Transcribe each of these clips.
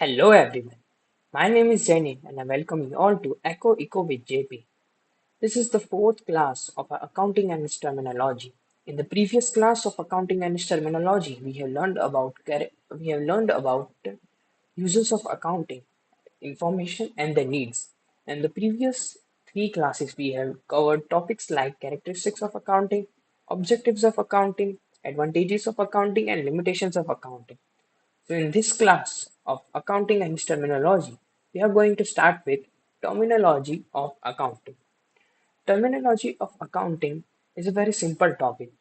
Hello everyone, my name is Jenny and I welcome you all to Echo with JP. This is the fourth class of our accounting and its terminology. In the previous class of accounting and its terminology, we have learned about uses of accounting, information and the needs. In the previous three classes, we have covered topics like characteristics of accounting, objectives of accounting, advantages of accounting and limitations of accounting. So in this class of accounting and its terminology, we are going to start with terminology of accounting. Terminology of accounting is a very simple topic.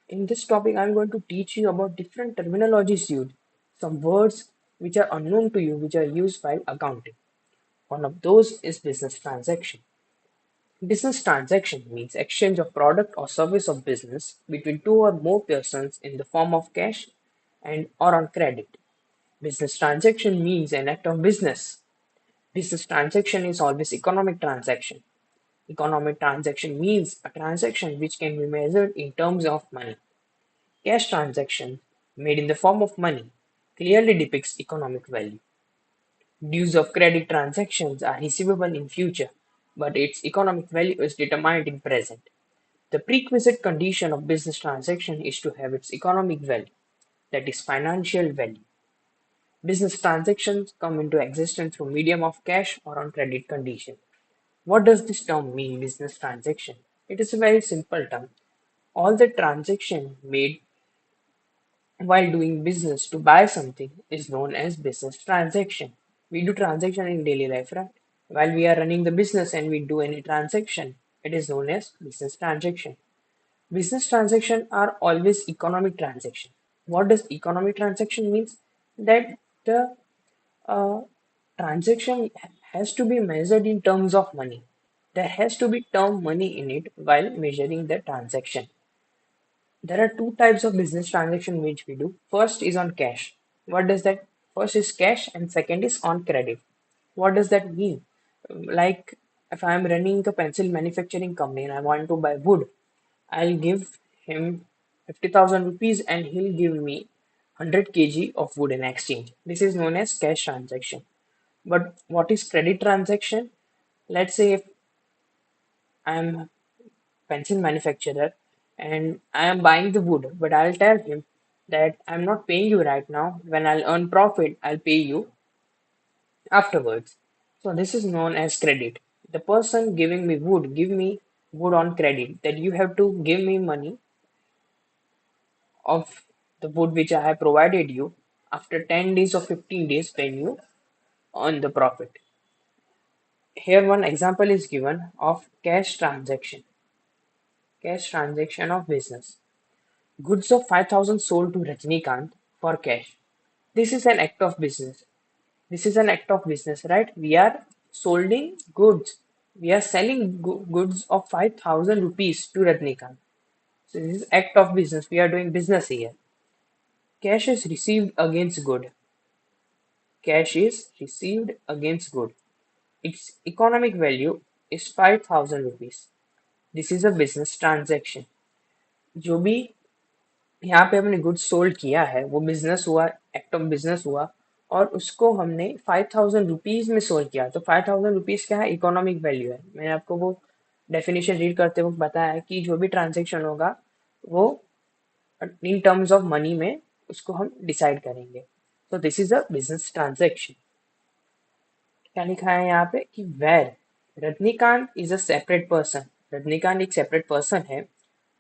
In this topic, I'm going to teach you about different terminologies used, some words which are unknown to you which are used while accounting. One of those is business transaction. Business transaction means exchange of product or service of business between two or more persons in the form of cash and or on credit. Business transaction means an act of business. Business transaction is always economic transaction. Economic transaction means a transaction which can be measured in terms of money. Cash transaction, made in the form of money, clearly depicts economic value. Dues of credit transactions are receivable in future, but its economic value is determined in present. The prerequisite condition of business transaction is to have its economic value, that is financial value. Business transactions come into existence through medium of cash or on credit condition. What does this term mean, business transaction? It is a very simple term. All the transaction made while doing business to buy something is known as business transaction. We do transaction in daily life, right? While we are running the business and we do any transaction, it is known as business transaction. Business transactions are always economic transaction. What does economic transaction means? That the uh, transaction has to be measured in terms of money. There has to be term money in it while measuring the transaction. There are two types of business transaction which we do. First is on cash. What does that? First is cash and second is on credit. What does that mean? Like if I am running a pencil manufacturing company and I want to buy wood, I'll give him 50,000 rupees and he'll give me 100 kg of wood in exchange. This is known as cash transaction. But what is credit transaction? Let's say if I'm pencil manufacturer and I am buying the wood, but I'll tell him that I'm not paying you right now. When I'll earn profit, I'll pay you afterwards. So this is known as credit. The person giving me wood, give me wood on credit, that you have to give me money of the wood which I have provided you after 10 days or 15 days when you earn the profit. Here one example is given of cash transaction. Cash transaction of business. Goods of 5,000 sold to Rajnikant for cash. This is an act of business. This is an act of business, right? We are solding goods. We are selling goods of 5,000 rupees to Rajnikant. So this is act of business. We are doing business here. Cash is received against good. Cash is received against good. Its economic value is 5,000 rupees. This is a business transaction. जो भी यहाँ पे हमने goods sold किया है वो business हुआ, act of business हुआ और उसको हमने 5,000 रुपीज में सोल्ड किया। तो 5,000 रुपीज क्या है? इकोनॉमिक वैल्यू है। मैंने आपको वो डेफिनेशन रीड करते वक्त बताया है कि जो भी ट्रांजेक्शन होगा वो इन टर्म्स ऑफ मनी में उसको हम डिसाइड करेंगे। तो this is a business transaction. क्या लिखा है यहाँ पे कि where Rajinikanth is a separate person. Rajinikanth एक सेपरेट पर्सन है।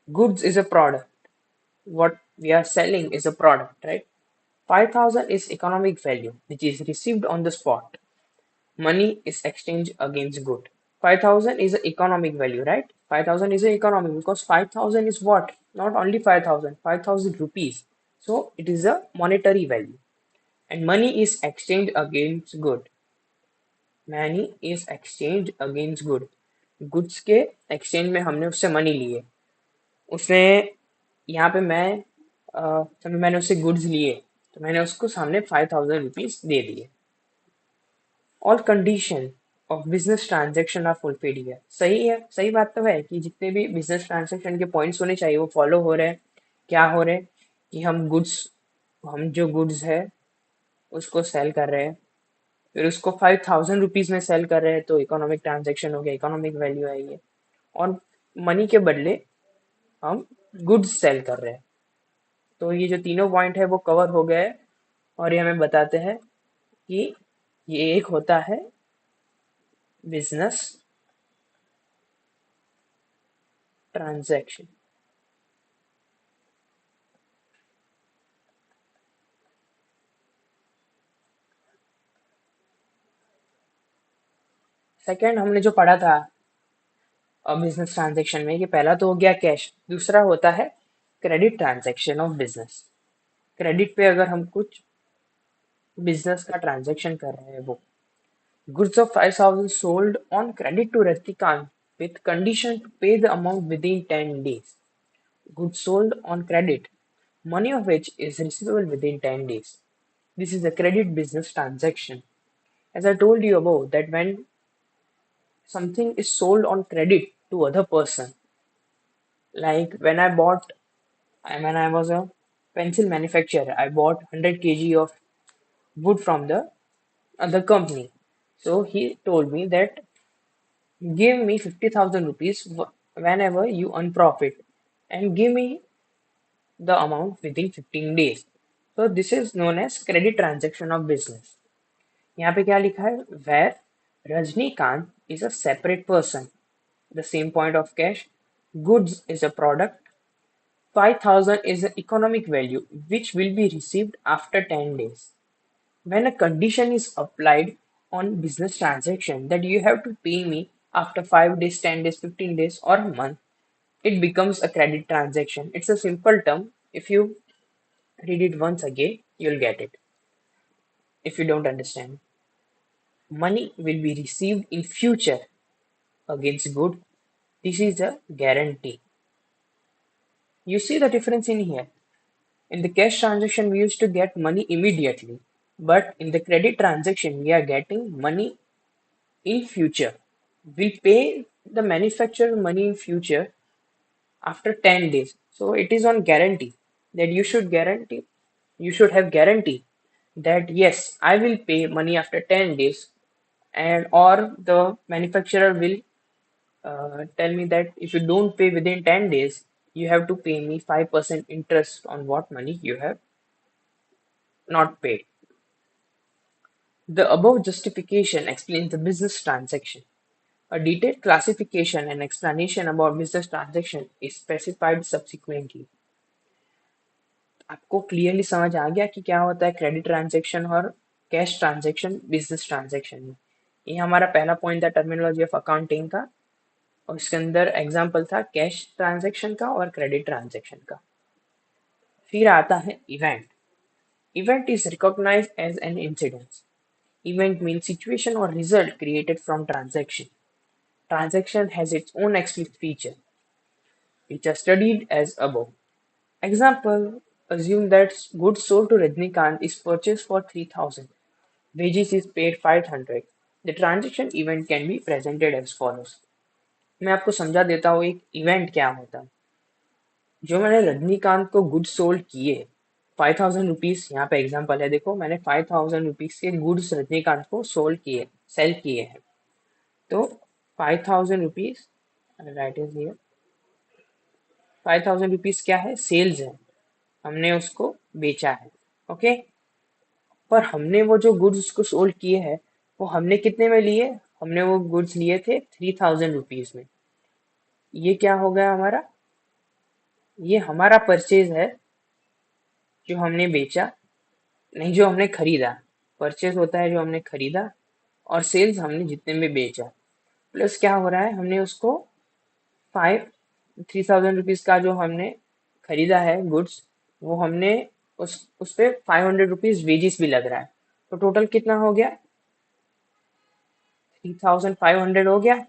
Goods is a product, what we are selling is a product, right? 5,000 is economic value, which is received on the spot. Money is exchanged against good. 5,000 is the economic value, right? 5,000 is the economic because 5,000 is what? Not only 5,000, 5,000 rupees. So it is a monetary value. And money is exchanged against good. Money is exchanged against good. Goods के exchange में हमने उससे money लिए। उसने यहाँ पे समझो मैंने उससे गुड्स लिए तो मैंने उसको सामने 5,000 रुपीज दे दिए। All condition of business transaction are fulfilled here. सही है, सही बात तो है कि जितने भी बिजनेस ट्रांजेक्शन के पॉइंट्स होने चाहिए वो फॉलो हो रहे हैं। क्या हो रहे हैं कि हम जो गुड्स है उसको सेल कर रहे हैं, फिर उसको 5000 रुपीज में सेल कर रहे हैं तो इकोनॉमिक ट्रांजेक्शन हो गया, इकोनॉमिक वैल्यू है ये। और मनी के बदले हम गुड्स सेल कर रहे हैं। तो ये जो तीनों पॉइंट है वो कवर हो गए और ये हमें बताते हैं कि ये एक होता है बिजनेस ट्रांजैक्शन। सेकंड हमने जो पढ़ा था बिजनेस ट्रांजैक्शन में, कि पहला तो हो गया कैश, दूसरा होता है credit transaction of business. Credit पे अगर हम कुछ बिजनेस का ट्रांजैक्शन कर रहे हैं, वो goods of 5000 sold on credit to Ratikant with condition to pay the amount within 10 days. Goods sold on credit, money of which is receivable within 10 days. This is a credit business transaction. As I told you above, that when something is sold on credit to other person, like when I was a pencil manufacturer, I bought 100 kg of wood from the other company. So he told me that give me 50,000 rupees whenever you earn profit and give me the amount within 15 days. So this is known as credit transaction of business. यहाँ पे क्या लिखा है? Where Rajnikant is a separate person. The same point of cash. Goods is a product. 5,000 is the economic value which will be received after 10 days. When a condition is applied on business transaction that you have to pay me after 5 days, 10 days, 15 days, or a month, it becomes a credit transaction. It's a simple term. If you read it once again, you'll get it. If you don't understand, money will be received in future against good. This is a guarantee. You see the difference in here. In the cash transaction, we used to get money immediately, but in the credit transaction, we are getting money in future. We'll pay the manufacturer money in future after 10 days. So it is on guarantee, that you should have guarantee that yes, I will pay money after 10 days, and or the manufacturer will tell me that if you don't pay within 10 days, you have to pay me 5% interest on what money you have not paid. The above justification explains the business transaction. A detailed classification and explanation about business transaction is specified subsequently. आपको clearly समझ आ गया कि क्या होता है credit transaction और cash transaction business transaction में? ये हमारा पहला पॉइंट था टर्मिनोलॉजी ऑफ अकाउंटिंग का, और इसके अंदर एग्जांपल था कैश ट्रांजैक्शन का और क्रेडिट ट्रांजैक्शन का। फिर आता है event. Event is recognized as an incident. Event means situation or result created from transaction. Transaction has its own explicit feature, which are studied as above. Example, assume that goods sold to Rajnikant is purchased for 3000. Wages is paid 500. The transaction event can be presented as follows. मैं आपको समझा देता हूँ एक event क्या होता है। जो मैंने रजनीकांत को गुड्स सोल्ड किए 5000 रुपीज, यहाँ पे एग्जांपल है, देखो मैंने 5000 रुपीज के गुड्स रजनीकांत को सोल्ड किए, सेल किए हैं। तो 5000 rupees, right is here, 5000 rupees क्या है? सेल्स है, हमने उसको बेचा है। ओके, पर हमने वो जो गुड्स को सोल्ड किए हैं वो हमने कितने में लिए? हमने वो गुड्स लिए थे 3000 रुपीज में। ये क्या हो गया हमारा? ये हमारा परचेज है जो हमने बेचा, नहीं जो हमने खरीदा। परचेज होता है जो हमने खरीदा, और सेल्स हमने जितने में बेचा। प्लस क्या हो रहा है? हमने उसको 3000 रुपीज का जो हमने खरीदा है गुड्स, वो हमने उस पे 500 रुपीज वेजिस भी लग रहा है। तो टोटल कितना हो गया? 3500 हो गया।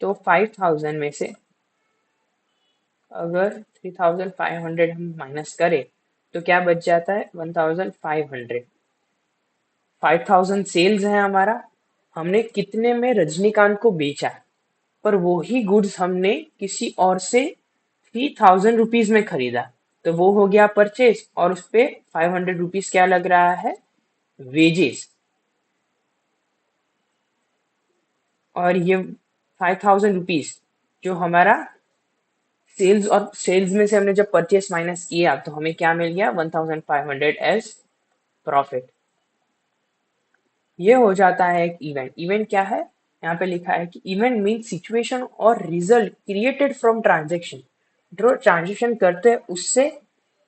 तो 5000 में से अगर 3500 हम माइनस करें तो क्या बच जाता है? 1500। 5000 सेल्स है हमारा, हमने कितने में? रजनीकांत को बेचा, पर वो ही गुड्स हमने किसी और से 3000 रुपीज में खरीदा। तो वो हो गया परचेज, और उस पे 500 रुपीज क्या लग रहा है? वेजेस। और ये 5,000 रुपीज जो हमारा सेल्स, और सेल्स में से हमने जब परचेस माइनस किया तो हमें क्या मिल गया, 1,500 एज प्रॉफिट। ये हो जाता है एक इवेंट। इवेंट क्या है, यहाँ पे लिखा है कि इवेंट मीन सिचुएशन और रिजल्ट क्रिएटेड फ्रॉम ट्रांजेक्शन। जो ट्रांजेक्शन करते हैं उससे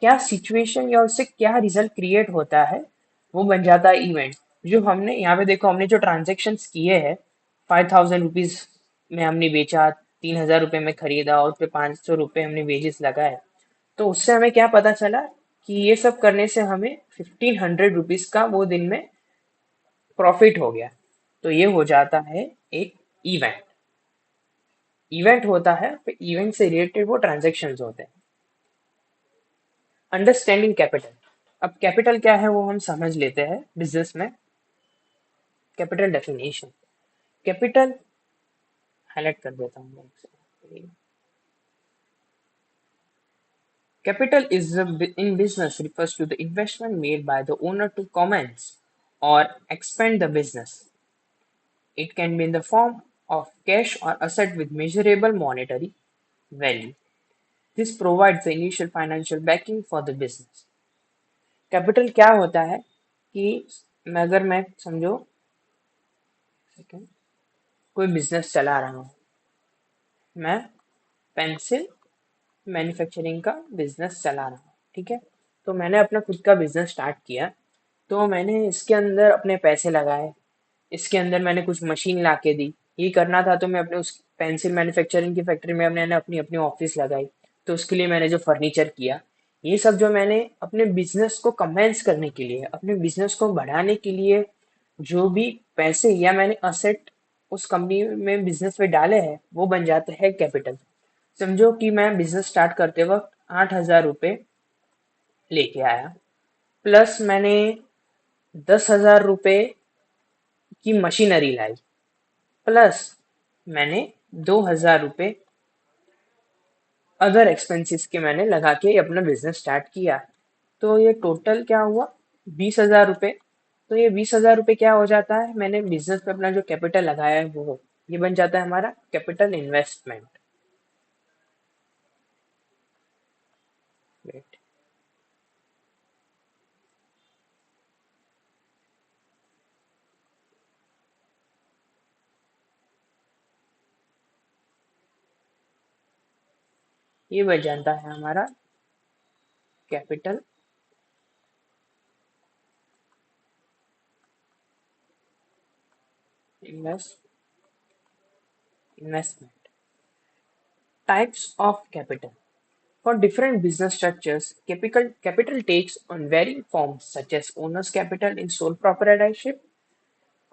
क्या सिचुएशन या उससे क्या रिजल्ट क्रिएट होता है, वो बन जाता है इवेंट। जो हमने यहाँ पे देखो, हमने जो ट्रांजेक्शन किए हैं, 5,000 रुपीज में हमने बेचा, 3,000 रुपये में खरीदा और फिर 500 रुपये हमने वेजेस लगाए, तो उससे हमें क्या पता चला कि ये सब करने से हमें 1,500 रुपीज का वो दिन में प्रॉफिट हो गया। तो ये हो जाता है एक इवेंट। इवेंट होता है, फिर इवेंट से रिलेटेड वो ट्रांजेक्शन्स होते हैं। Understanding capital. अब कैपिटल क्या है वो हम समझ लेते हैं बिजनेस में। Capital definition. कैपिटल हाईलाइट कर देता हूँ मैं। Capital is in business refers to the investment made by the owner to commence or expand the business. It can be in the form of cash or asset with measurable monetary value. This provides the initial financial backing for the business. Capital क्या होता है कि अगर मैं समझो कोई business चला रहा हूँ, मैं पेंसिल मैन्युफैक्चरिंग का बिजनेस चला रहा हूँ, ठीक है। तो मैंने अपना खुद का बिजनेस स्टार्ट किया, तो मैंने इसके अंदर अपने पैसे लगाए, इसके अंदर मैंने कुछ मशीन ला के दी। ये करना था तो मैं अपने उस पेंसिल मैन्युफैक्चरिंग की फैक्ट्री में मैंने अपनी अपनी ऑफिस लगाई, तो उसके लिए मैंने जो फर्नीचर किया, ये सब जो मैंने अपने बिजनेस को कमेंस करने के लिए, अपने बिजनेस को बढ़ाने के लिए जो भी पैसे या मैंने असेट उस कंपनी में बिजनेस में डाले हैं, वो बन जाते हैं कैपिटल। समझो कि मैं बिजनेस स्टार्ट करते वक्त 8,000 रुपये लेके आया, प्लस मैंने 10,000 रुपये की मशीनरी लाई, प्लस मैंने 2,000 रुपये अदर एक्सपेंसेस के मैंने लगा के अपना बिजनेस स्टार्ट किया। तो ये टोटल क्या हुआ, 20,000 रुपये। तो ये 20,000 रुपये क्या हो जाता है, मैंने बिजनेस में अपना जो कैपिटल लगाया है वो, ये बन जाता है हमारा कैपिटल इन्वेस्टमेंट। वेट, ये बन जाता है हमारा capital investment. Types of capital. For different business structures, capital takes on varying forms such as owner's capital in sole proprietorship,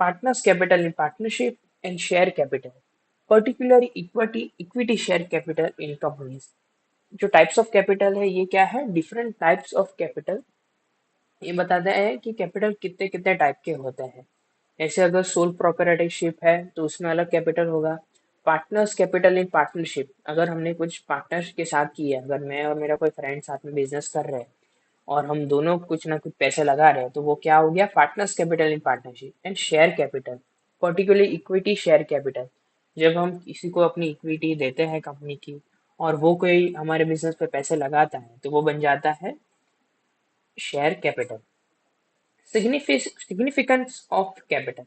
partner's capital in partnership, and share capital, particularly equity share capital in companies. जो types of capital है ये क्या है, different types of capital ये बताते हैं कि capital कितने कितने टाइप के होते हैं। ऐसे अगर सोल प्रोप्राइटरशिप है तो उसमें अलग कैपिटल होगा। पार्टनर्स कैपिटल इन पार्टनरशिप, अगर हमने कुछ पार्टनर्स के साथ किया, अगर मैं और मेरा कोई फ्रेंड साथ में बिजनेस कर रहे हैं और हम दोनों कुछ ना कुछ पैसे लगा रहे हैं, तो वो क्या हो गया, partners capital in partnership. And share capital, particularly equity share capital, जब हम किसी को अपनी इक्विटी देते हैं कंपनी की और वो कोई हमारे बिजनेस पे पैसे लगाता है, तो वो बन जाता है share capital. Significance of capital,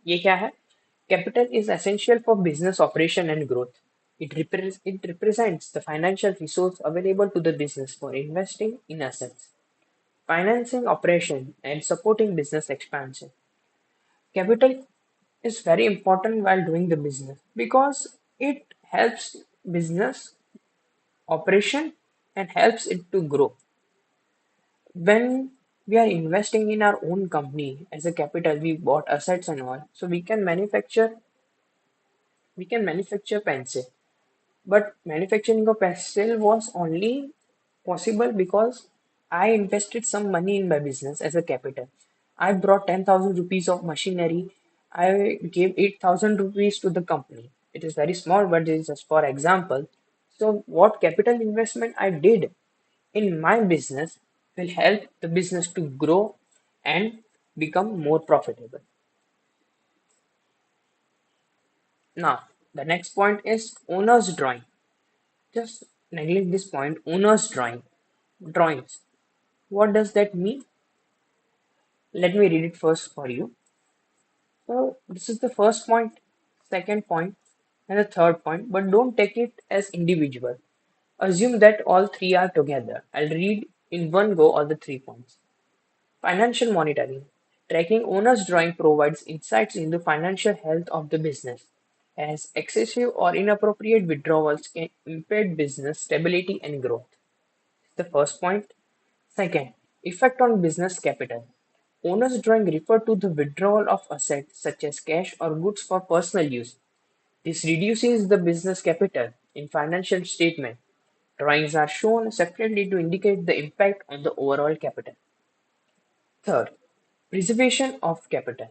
ये क्या है, capital is essential for business operation and growth. It represents the financial resource available to the business for investing in assets, financing operation, and supporting business expansion. Capital is very important while doing the business because it helps business operation and helps it to grow. When we are investing in our own company as a capital, we bought assets and all, so we can manufacture pencil. But manufacturing of pencil was only possible because I invested some money in my business as a capital. I brought 10,000 rupees of machinery. I gave 8,000 rupees to the company. It is very small, but it is just for example. So, what capital investment I did in my business will help the business to grow and become more profitable. Now, the next point is owner's drawing. Just neglect this point, owner's drawing. Drawings. What does that mean? Let me read it first for you. So, this is the first point, second point, and the third point, but don't take it as individual. Assume that all three are together. I'll read in one go all the 3 points. Financial monitoring. Tracking owner's drawing provides insights into financial health of the business, as excessive or inappropriate withdrawals can impede business stability and growth. The first point. Second, effect on business capital. Owner's drawing refer to the withdrawal of assets such as cash or goods for personal use. This reduces the business capital in financial statement. Drawings are shown separately to indicate the impact on the overall capital. Third, preservation of capital.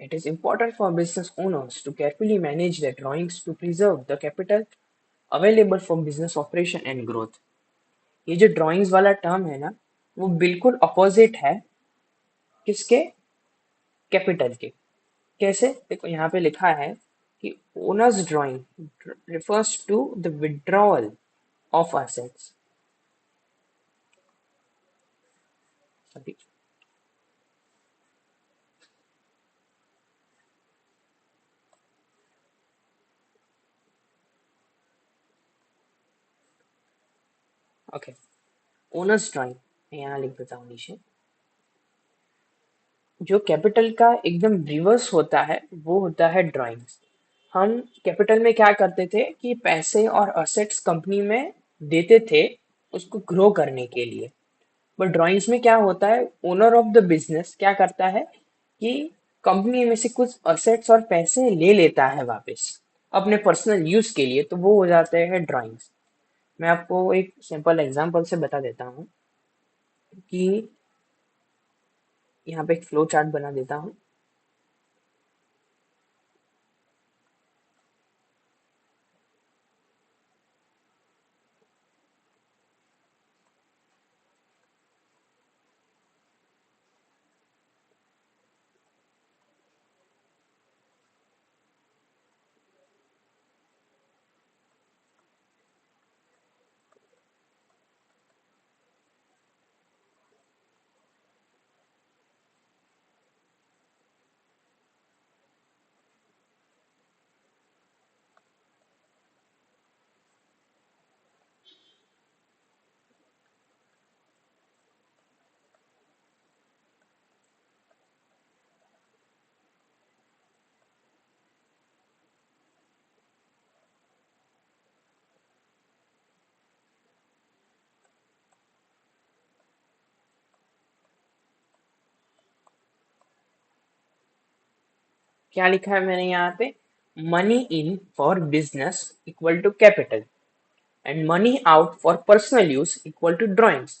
It is important for business owners to carefully manage their drawings to preserve the capital available for business operation and growth. ये जो drawings वाला term है ना, वो बिल्कुल opposite है किसके? Capital के। कैसे? देखो यहाँ पे लिखा है कि owners drawing refers to the withdrawal of assets. Sorry. Okay. Owners drawing मैं यहाँ लिख देता हूँ नीचे। जो कैपिटल का एकदम रिवर्स होता है वो होता है ड्राइंग्स। हम कैपिटल में क्या करते थे कि पैसे और असेट्स कंपनी में देते थे उसको ग्रो करने के लिए। बट ड्राइंग्स में क्या होता है, ओनर ऑफ द बिजनेस क्या करता है कि कंपनी में से कुछ असेट्स और पैसे ले लेता है वापस अपने पर्सनल यूज के लिए, तो वो हो जाते हैं ड्राइंग्स। मैं आपको एक सिंपल एग्जांपल से बता देता हूँ कि यहाँ पे एक फ्लो चार्ट बना देता हूँ। क्या लिखा है मैंने यहाँ पे? Money in for business equal to capital and money out for personal use equal to drawings.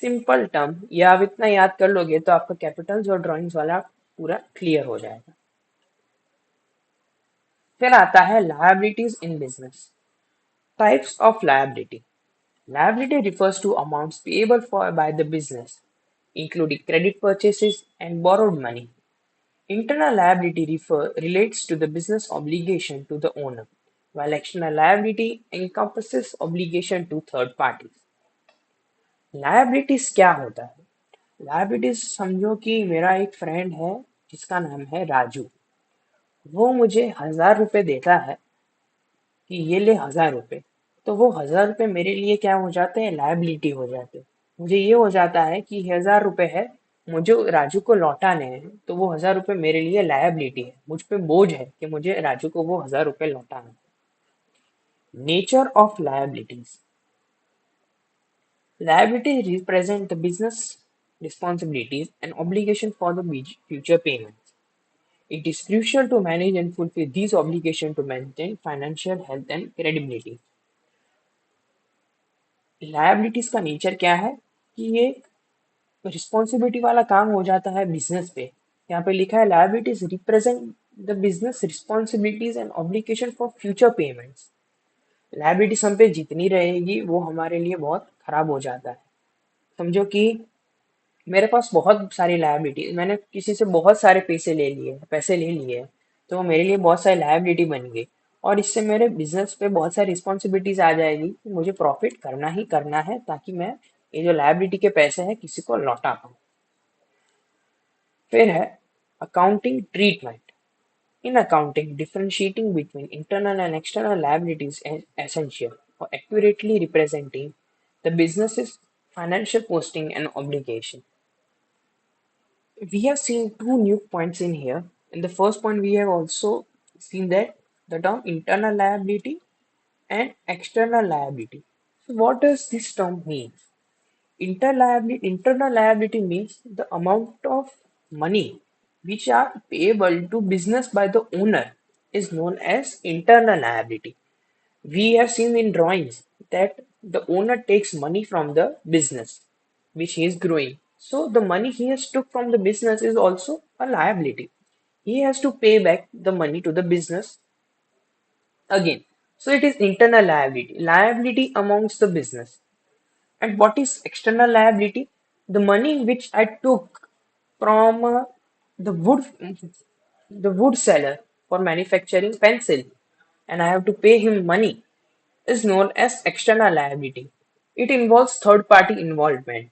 Simple term, ये आप इतना याद कर लोगे तो आपका कैपिटल्स और ड्राइंग्स वाला पूरा क्लियर हो जाएगा। फिर आता है liabilities in business. Types of liability. Liability refers to amounts payable for by the business, including credit purchases and borrowed money. Internal liability relates to the business obligation to the owner, while external liability encompasses obligation to third parties. Liabilities क्या होता है? Liabilities समझो कि मेरा एक friend है जिसका नाम है राजू। वो मुझे 1,000 रुपए देता है कि ये ले 1,000 रुपए। तो वो 1,000 रुपए मेरे लिए क्या हो जाते हैं? लायबिलिटी हो जाते हैं। मुझे ये हो जाता है कि 1,000 रुपए है, मुझे राजू को लौटाने हैं, तो वो 1,000 रुपए मेरे लिए लायबिलिटी है, मुझ पे बोझ है कि मुझे राजू को वो 1,000 रुपए लौटाना है। Nature of liabilities. Liabilities represent the business responsibilities and obligation for the future payments. It is crucial to manage and fulfill these obligations to maintain financial health and credibility. Liabilities का नेचर क्या है कि ये responsibility वाला काम हो जाता है बिजनेस पे। यहाँ पे लिखा है liabilities represent the business responsibilities and obligation for future payments. Liabilities हम पे जितनी रहेगी वो हमारे लिए बहुत खराब हो जाता है। समझो कि मेरे पास बहुत सारी लायबिलिटी, मैंने किसी से बहुत सारे पैसे ले लिए। तो वो मेरे लिए बहुत सारी लायबिलिटी बन गई और इससे मेरे बिजनेस पे बहुत सारी रिस्पॉन्सिबिलिटीज आ जाएगी कि मुझे प्रॉफिट करना ही करना है ताकि मैं ये जो लायबिलिटी के पैसे हैं किसी को लौटा पाऊँ। फिर है accounting treatment. In accounting, differentiating between internal and external liabilities is essential for accurately representing the business's financial posting and obligation. We have seen two new points in here. In the first point, we have also seen that the term internal liability and external liability. So, what does this term mean? Internal liability means the amount of money which are payable to business by the owner is known as internal liability. We have seen in drawings that the owner takes money from the business which he is growing. So the money he has took from the business is also a liability. He has to pay back the money to the business again. So it is internal liability, liability amongst the business. And what is external liability? The money which I took from the wood seller for manufacturing pencil, and I have to pay him money, is known as external liability. It involves third party involvement.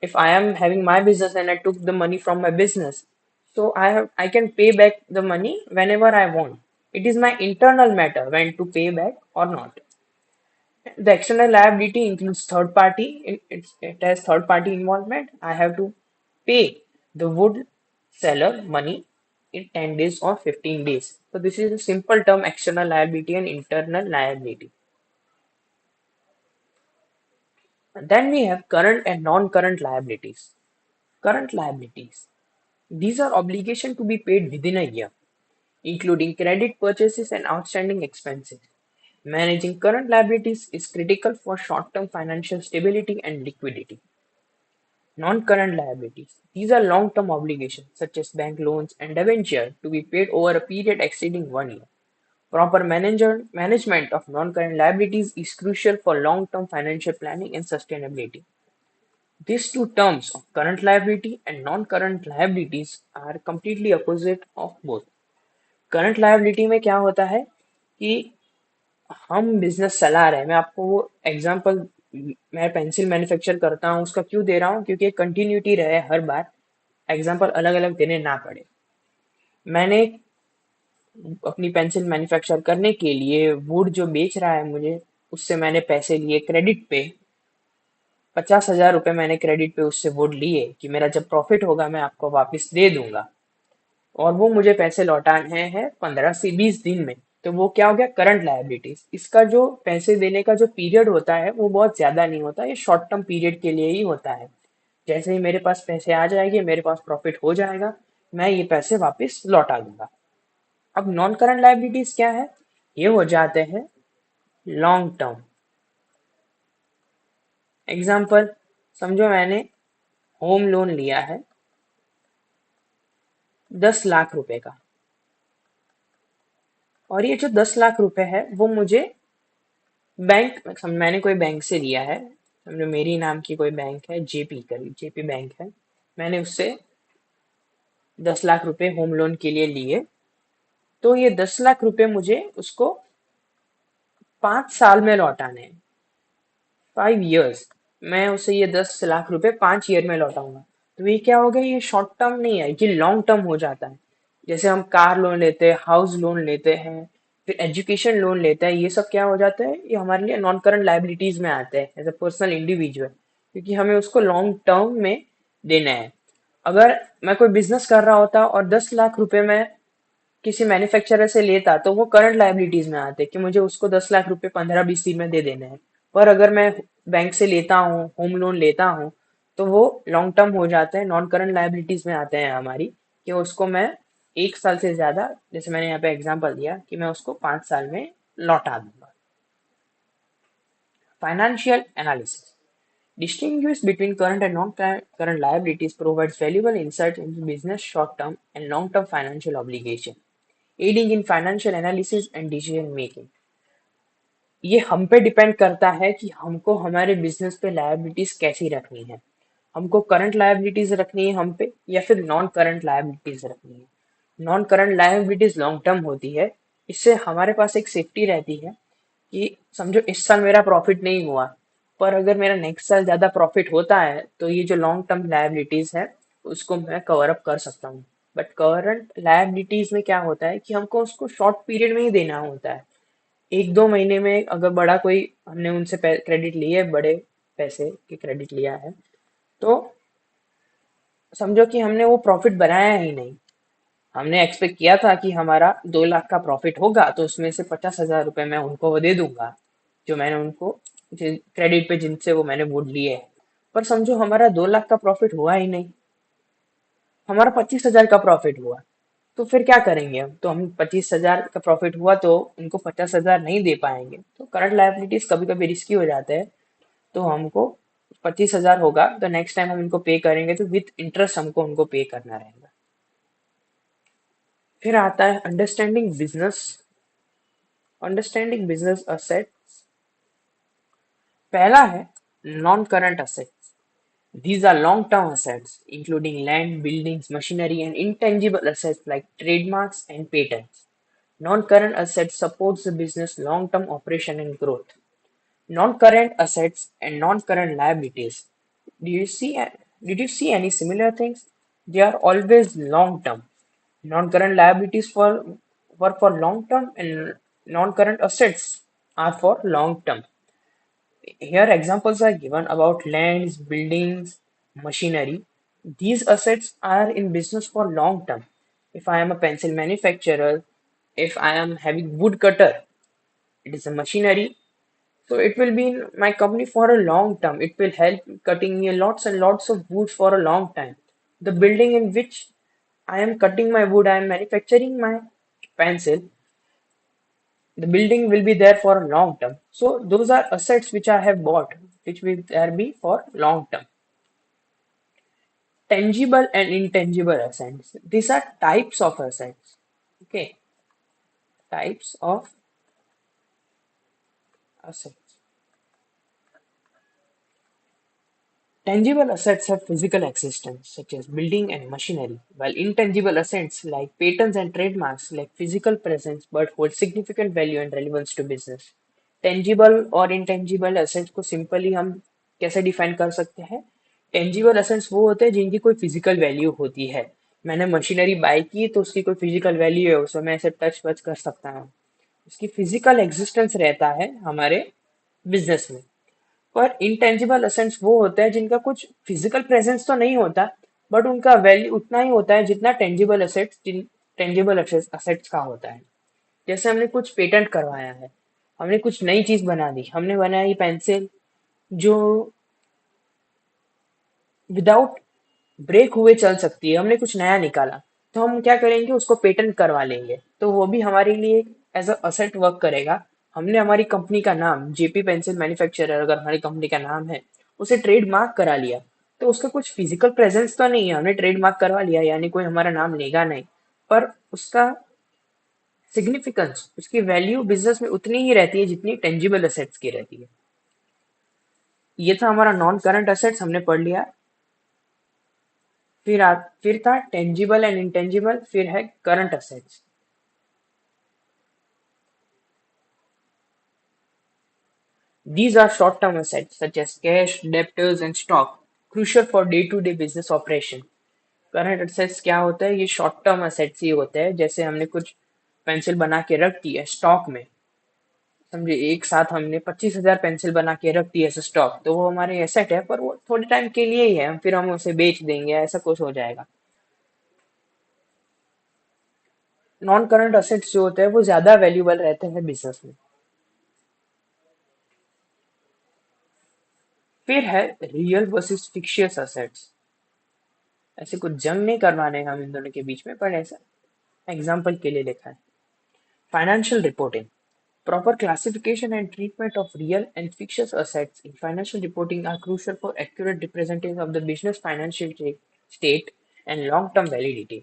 If I am having my business and I took the money from my business, so I can pay back the money whenever I want. It is my internal matter when to pay back or not. The external liability includes third party. It has third party involvement. I have to pay the wood seller money in 10 days or 15 days. So this is a simple term, external liability and internal liability. And then we have current and non-current liabilities. Current liabilities. These are obligation to be paid within a year, including credit purchases and outstanding expenses. Managing current liabilities is critical for short-term financial stability and liquidity. Non-current liabilities. These are long-term obligations such as bank loans and debenture to be paid over a period exceeding 1 year. Proper management of non-current liabilities is crucial for long-term financial planning and sustainability. These two terms of current liability and non-current liabilities are completely opposite of both. Current liability में क्या होता है कि हम business चला रहे हैं। मैं आपको वो एग्जांपल, मैं पेंसिल मैन्युफैक्चर करता हूँ उसका क्यों दे रहा हूँ, क्योंकि कंटिन्यूटी रहे हर बार, एग्जांपल अलग अलग देने ना पड़े। मैंने अपनी पेंसिल मैन्युफैक्चर करने के लिए वुड जो बेच रहा है मुझे, उससे मैंने पैसे लिए क्रेडिट पे, 50,000 रुपये मैंने क्रेडिट पे उससे वुड लिए कि मेरा जब प्रॉफिट होगा मैं आपको वापस दे दूंगा, और वो मुझे पैसे लौटाने हैं 15 से 20 दिन में। तो वो क्या हो गया, करंट लायबिलिटीज। इसका जो पैसे देने का जो पीरियड होता है वो बहुत ज्यादा नहीं होता, ये शॉर्ट टर्म पीरियड के लिए ही होता है। जैसे ही मेरे पास पैसे आ जाएंगे, मेरे पास प्रॉफिट हो जाएगा, मैं ये पैसे वापस लौटा दूंगा। अब नॉन करंट लायबिलिटीज क्या है, ये हो जाते हैं लॉन्ग टर्म। एग्जाम्पल समझो, मैंने होम लोन लिया है 10 लाख रुपए का, और ये जो 10 लाख रुपए है वो मुझे मैंने कोई बैंक से लिया है। समझो मेरी नाम की कोई बैंक है, जेपी बैंक है। मैंने उससे 10 लाख रुपए होम लोन के लिए लिए। तो ये 10 लाख रुपए मुझे उसको 5 साल में लौटाने हैं, 5 years। मैं उसे ये 10 लाख रुपए 5 ईयर में लौटाऊंगा। तो ये क्या हो गया, ये शॉर्ट टर्म नहीं है, ये लॉन्ग टर्म हो जाता है। जैसे हम कार लोन लेते हैं, हाउस लोन लेते हैं, फिर एजुकेशन लोन लेते हैं, ये सब क्या हो जाता है, ये हमारे लिए नॉन करंट लाइबिलिटीज में आते हैं एज अ पर्सनल इंडिविजुअल, क्योंकि हमें उसको लॉन्ग टर्म में देना है। अगर मैं कोई बिजनेस कर रहा होता और 10 लाख रुपए मैं किसी मैन्युफैक्चरर से लेता तो वो करंट लाइबिलिटीज में आते कि मुझे उसको 10 लाख रुपए 15-20 दिन में दे देने हैं। पर अगर मैं बैंक से लेता हूँ, होम लोन लेता हूँ, तो वो लॉन्ग टर्म हो जाते हैं, नॉन करंट लाइबिलिटीज में आते हैं हमारी, कि उसको मैं 1 साल से ज्यादा, जैसे मैंने यहाँ पे एग्जांपल दिया कि मैं उसको 5 साल में लौटा दूंगा। Financial analysis distinguish between current and non-current liabilities provides valuable insight into business short-term and long-term financial obligation, aiding in financial analysis and decision making। ये हम पे डिपेंड करता है कि हमको हमारे बिजनेस पे लायबिलिटीज कैसी रखनी है। हमको करंट लायबिलिटीज रखनी है हम पे, या फिर नॉन करंट लायबिलिटीज रखनी है। Non current liabilities long term होती है। इससे हमारे पास एक सेफ्टी रहती है कि समझो इस साल मेरा प्रॉफिट नहीं हुआ, पर अगर मेरा नेक्स्ट साल ज्यादा प्रॉफिट होता है तो ये जो लॉन्ग टर्म लायबिलिटीज है उसको मैं कवर अप कर सकता हूँ। बट करंट लायबिलिटीज में क्या होता है कि हमको उसको शॉर्ट पीरियड में ही देना होता है। एक दो महीने में अगर बड़ा कोई हमने उनसे क्रेडिट लिए, बड़े पैसे के क्रेडिट लिया है, तो समझो कि हमने वो प्रॉफिट बनाया ही नहीं। हमने एक्सपेक्ट किया था कि हमारा 2 लाख का प्रॉफिट होगा तो उसमें से 50,000 रुपये मैं उनको वो दे दूंगा, जो मैंने उनको क्रेडिट पे जिनसे वो मैंने वुड लिए है। पर समझो हमारा 2 लाख का प्रॉफिट हुआ ही नहीं, हमारा 25,000 का प्रॉफिट हुआ। तो फिर क्या करेंगे हम? तो हम 25,000 का प्रॉफिट हुआ तो उनको 50,000 नहीं दे पाएंगे, तो करंट लायबिलिटीज कभी कभी रिस्की हो जाते हैं। तो हमको 25,000 होगा तो नेक्स्ट टाइम हम उनको पे करेंगे तो विथ इंटरेस्ट हमको उनको पे करना रहेगा। फिर आता है अंडरस्टैंडिंग बिजनेस असेट। पहला है non current assets. These are long-term assets, including land, buildings, machinery, and intangible assets like trademarks and patents. Non-current assets supports the business long-term operation and growth. Non-current assets and non-current liabilities. Do you see? Did you see any similar things? They are always long-term. Non-current liabilities were for long-term, and non-current assets are for long-term. Here examples are given about lands, buildings, machinery. These assets are in business for long term. If I am a pencil manufacturer, if I am having wood cutter, it is a machinery. So it will be in my company for a long term. It will help cutting me lots and lots of wood for a long time. The building in which I am cutting my wood, I am manufacturing my pencil, the building will be there for a long term. So those are assets which I have bought, which will there be for long term. Tangible and intangible assets. These are types of assets. Okay, types of assets. Tangible assets have physical existence, such as building and machinery, while intangible assets like patents and trademarks lack physical presence but hold significant value and relevance to business. Tangible और intangible assets को simply हम कैसे define कर सकते हैं? Tangible assets वो होते हैं जिनकी कोई फिजिकल वैल्यू होती है। मैंने मशीनरी बाय की तो उसकी कोई फिजिकल वैल्यू है, उसमें मैं इसे टच वच कर सकता हूँ, उसकी फिजिकल एग्जिस्टेंस रहता है हमारे बिजनेस में। पर इंटेंजिबल असेट्स वो होते हैं जिनका कुछ फिजिकल प्रेजेंस तो नहीं होता, बट उनका वैल्यू उतना ही होता है जितना टेंजिबल असेट्स का होता है। जैसे हमने कुछ पेटेंट करवाया है, हमने कुछ नई चीज बना दी, हमने बनाई पेंसिल जो विदाउट ब्रेक हुए चल सकती है, हमने कुछ नया निकाला, तो हम क्या करेंगे, उसको पेटेंट करवा लेंगे, तो वो भी हमारे लिए एज अ असेट वर्क करेगा। हमने हमारी कंपनी का नाम जेपी पेंसिल मैन्युफैक्चरर अगर हमारी कंपनी का नाम है, उसे ट्रेडमार्क करा लिया, तो उसका कुछ फिजिकल प्रेजेंस तो नहीं है, हमने ट्रेडमार्क करवा लिया यानी कोई हमारा नाम लेगा नहीं, पर उसका सिग्निफिकेंस, उसकी वैल्यू बिजनेस में उतनी ही रहती है जितनी टेंजिबल असेट्स की रहती है। ये था हमारा नॉन करंट असेट्स, हमने पढ़ लिया। फिर था टेंजिबल एंड इंटेंजिबल, फिर है current assets. These are short-term assets such as cash, debtors and stock, crucial for day-to-day business operation. Current assets क्या होता है? ये शॉर्ट टर्म असेट्स ही होते हैं। जैसे हमने कुछ पेंसिल बना के रख दी है स्टॉक में, समझे एक साथ हमने 25,000 पेंसिल बना के रख दी है स्टॉक, तो वो हमारे एसेट है, पर वो थोड़े टाइम के लिए ही है, फिर हम उसे बेच देंगे, ऐसा कुछ हो जाएगा। नॉन करंट असेट्स जो होते हैं वो ज्यादा वैल्यूबल रहते हैं बिजनेस में। फिर है रियल वर्सेस फिक्शियस असेट्स। ऐसे कुछ जंग नहीं करवाने हम इन दोनों के बीच में, पर ऐसा एग्जाम्पल के लिए लिखा है। Financial reporting. Proper classification and treatment of real and fictitious assets in financial reporting are crucial for accurate representation of the business financial state and long-term validity.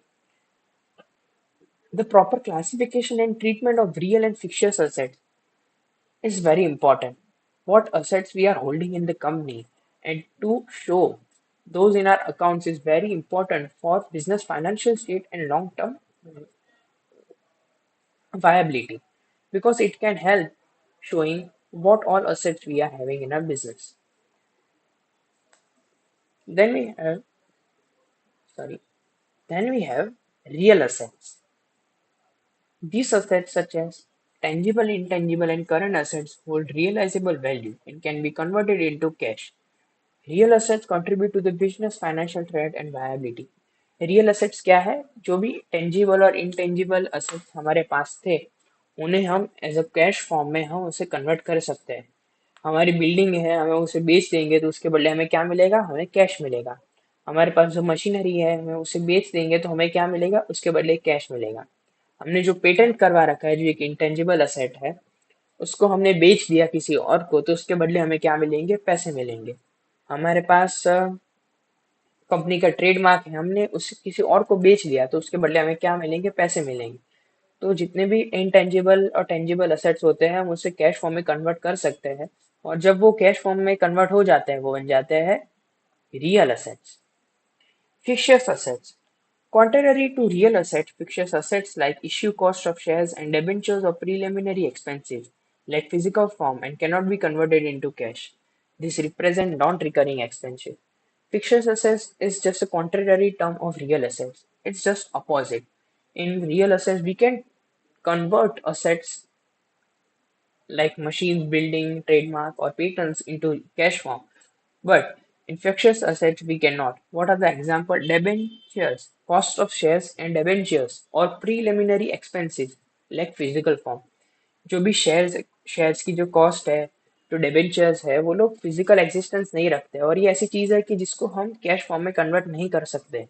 The proper classification and treatment of real and fictitious assets is very important. What assets we are holding in the company and to show those in our accounts is very important for business financial state and long-term viability because it can help showing what all assets we are having in our business. Then we have, sorry, then we have real assets. These assets, such as tangible, intangible, and current assets, hold realizable value and can be converted into cash. Real assets contribute to the business financial trade and viability. Real assets क्या है? जो भी tangible और intangible assets हमारे पास थे उन्हें हम as a cash form में हम उसे कन्वर्ट कर सकते हैं। हमारी बिल्डिंग है, हमें उसे बेच देंगे तो उसके बदले हमें क्या मिलेगा? हमें कैश मिलेगा। हमारे पास जो मशीनरी है, हमें उसे बेच देंगे तो हमें क्या मिलेगा? उसके बदले कैश मिलेगा। हमने जो पेटेंट करवा रखा है, जो एक इंटेंजिबल असेट है, उसको हमने बेच दिया किसी और को तो उसके बदले हमें क्या मिलेंगे? पैसे मिलेंगे। हमारे पास कंपनी का ट्रेडमार्क है, हमने उसे किसी और को बेच दिया तो उसके बदले हमें क्या मिलेंगे? पैसे मिलेंगे। तो जितने भी इंटेंजिबल और टेंजिबल असेट्स होते हैं हम उसे कैश फॉर्म में कन्वर्ट कर सकते हैं, और जब वो कैश फॉर्म में कन्वर्ट हो जाते हैं वो बन जाते हैं real assets. fictitious assets. Contrary to real assets, fictitious assets like issue cost of shares and debentures are preliminary expenses, like physical form, and cannot be converted into cash. These represent non-recurring expenses. Fictitious assets is just a contrary term of real assets. It's just opposite. In real assets, we can convert assets like machines, building, trademark, or patents into cash form. But in fixed assets, we cannot. What are the example? Debentures, cost of shares and debentures, or preliminary expenses like physical form. जो भी shares की जो cost है, जो debentures है, वो लोग physical existence नहीं रखते और ये ऐसी चीज है कि जिसको हम कैश फॉर्म में कन्वर्ट नहीं कर सकते।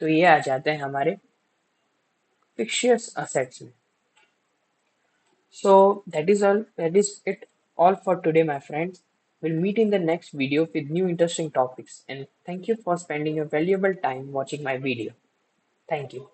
तो ये आ जाते हैं हमारे फिक्शियस असेट्स में। So that is it all for today, my friends. We'll meet in the next video with new interesting topics, and thank you for spending your valuable time watching my video. Thank you.